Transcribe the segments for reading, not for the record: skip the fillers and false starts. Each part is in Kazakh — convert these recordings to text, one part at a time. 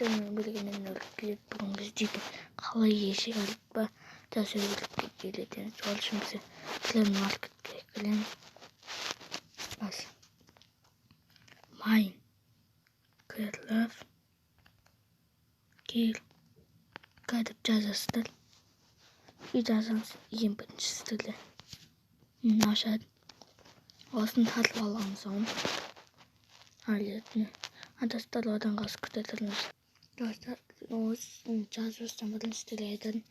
Өстөмөн билгенен клип бүгін бізде қалай ешік алып ба да сөйлеп келеді. Сол үшін біз клем маркетке клем бас майн клев кел кадып жазасыздар. Үй жазаңыз ең бірінші тілі ашады. Осын талып алған соң алетіні адастар одан қас күтетіріңіз. Dostlar, o жазбастан бірінші тілі айтатын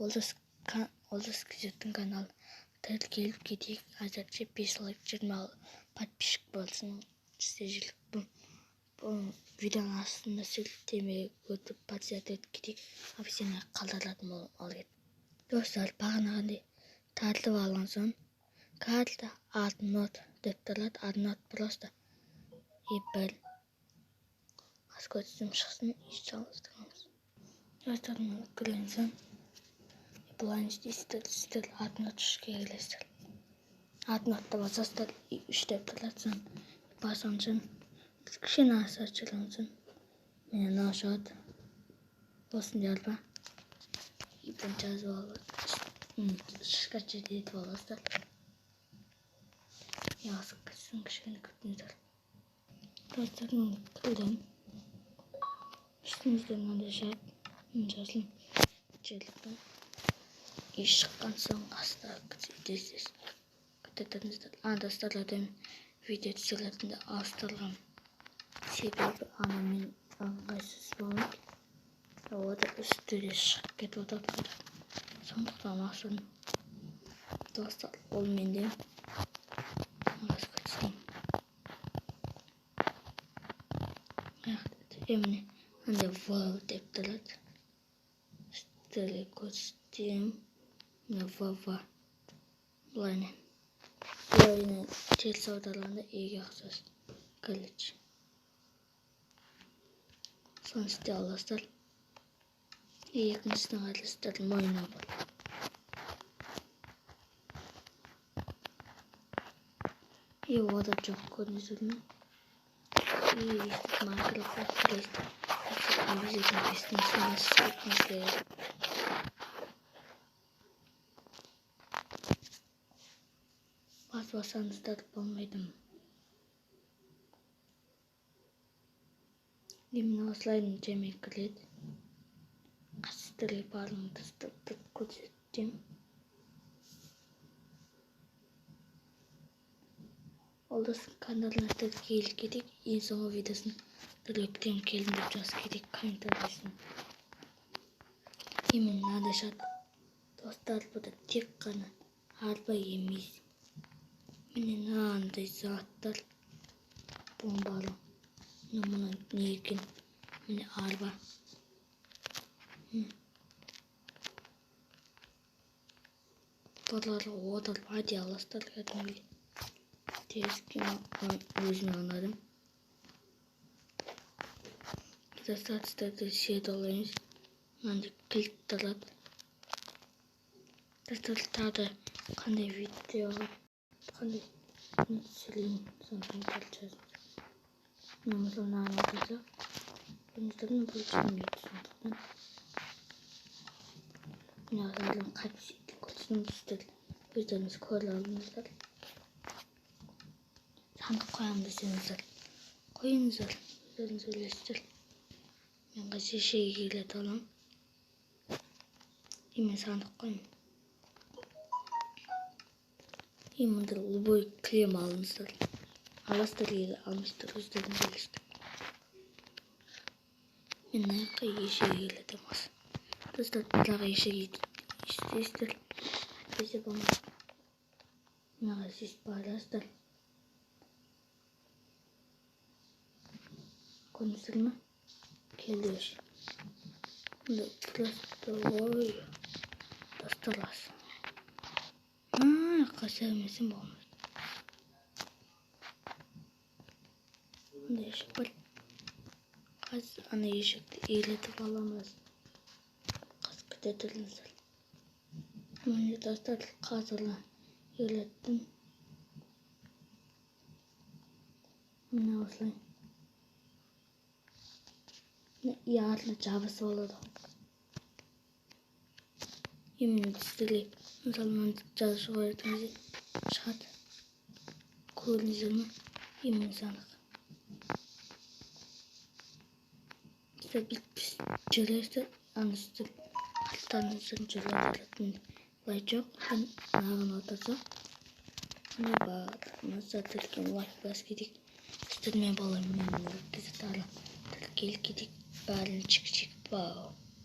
Олжас Күзеттің каналы. Тәл келіп кетейік. Әзірше 5 лайк 20 подписчик болсын. Сіздершілік бұл видеоның астында сілтеме өтіп подписаться етіп кетейік. Офисіне қалдыратын ол ет. Достар, бағанағындай тартып алған соң карта однот деп тұрады. Однот просто бір көзім шықсын, еш жалғыздығымыз. Достарымның күренсін. Бұлайын істер однот үшке келесіздер. Однотты басасыздар, үш деп тұрады. Басынсын, кішкене аса açılsın. Мен ашады. Болсын жарба. Ибін жазып алып, скачать етіп аласыздар. Ясық кітсін, кішкене күтіңіздер. Достарымның күрен. Üstümüzde maalesef жазылым желікпен үй шыққан соң аста күтесіз. Күтетіңіздер. Достар, өтем видео түсірілетінде ауыстырған себебі анамен ыңғайсыз болып, ода үстіре шығып кетіп отырды. Сондықтан ашын. Достар, ол менде ыңғайсыз күтсін. Еміне Anda wow деп тұрады. Үстілі көстем. Вава. Бұлайнен. Бұлайнен теріс аударғанда еге ақсыз. Колледж. Соны істе аласыздар. Екіншісінің адрестер мойны бар. Ода жоқ көрінесілмен. Майнкрафт келесіздер. Обязательно подписывайтесь. Баспасаңыздар болмайды. Именно осылайын жеме кіреді. Қасыдыры барыңызды көрсетем. Олдасың каналына келіп кетейік. Ең соңғы видеосын Дөректен келін деп жаз керек комментариясын. Емен надашат. Достар, бұда тек қана арба емес. Міне нандай заттар. Бомбалы. Мұның не екен? Міне арба. Бұлары одырып ади аластар кәдімгі. Тезкен өзіме анадым. Достаточно шет олаймыз. Мынандай кілт тұрады. Достаточно қандай видеоға, қандай сөйлейін, сондықтан жазып. Мен мысалына анықтаса, көңіздердің бұл түсінмейді сондықтан. Мен азарлығын қайтсейді көрсініміздер. Өздеріңіз көре алыңыздар. Сандық қоямын десеңіздер. Қойыңыздар, өздеріңіз ойлайсыздар. Мен қайсы шеге келеді олам. Емен сандық қойым. Емендер любой клем алыңыздар. Аластар егі алмыстар өздеріңіз ойлайсыздар. Мен аяққа ешеге келеді мас. Достар, бұлаға ешеге істейсіздер. Әйтпесе болмайды. Мынаға сіз байларсыздар. Көрінсіздер ме? Келді өші. Просто ой. Достар асы. Қаса емесін болмайды. Онда ешік бар. Қазір ана ешікті елетіп аламыз. Қыз күтетіліңіздер. Міне достар, қазірі елеттім. Міне осылай. яғарлы жабысы болады. Емін тістелей. Мысалы, мынаны жазып қоятын шығады. Көрінісіңі емін санық. Сіз біліп жүресті, анысты алтаныңыздың жүріп отыратын лай жоқ. Мен ағын отырса. Ne var? Nasıl Türkiye'nin var? Biraz gidik. İstediğime bağlayayım. Bizi tarla. Türkiye'li gidik. Bari çık. Wow.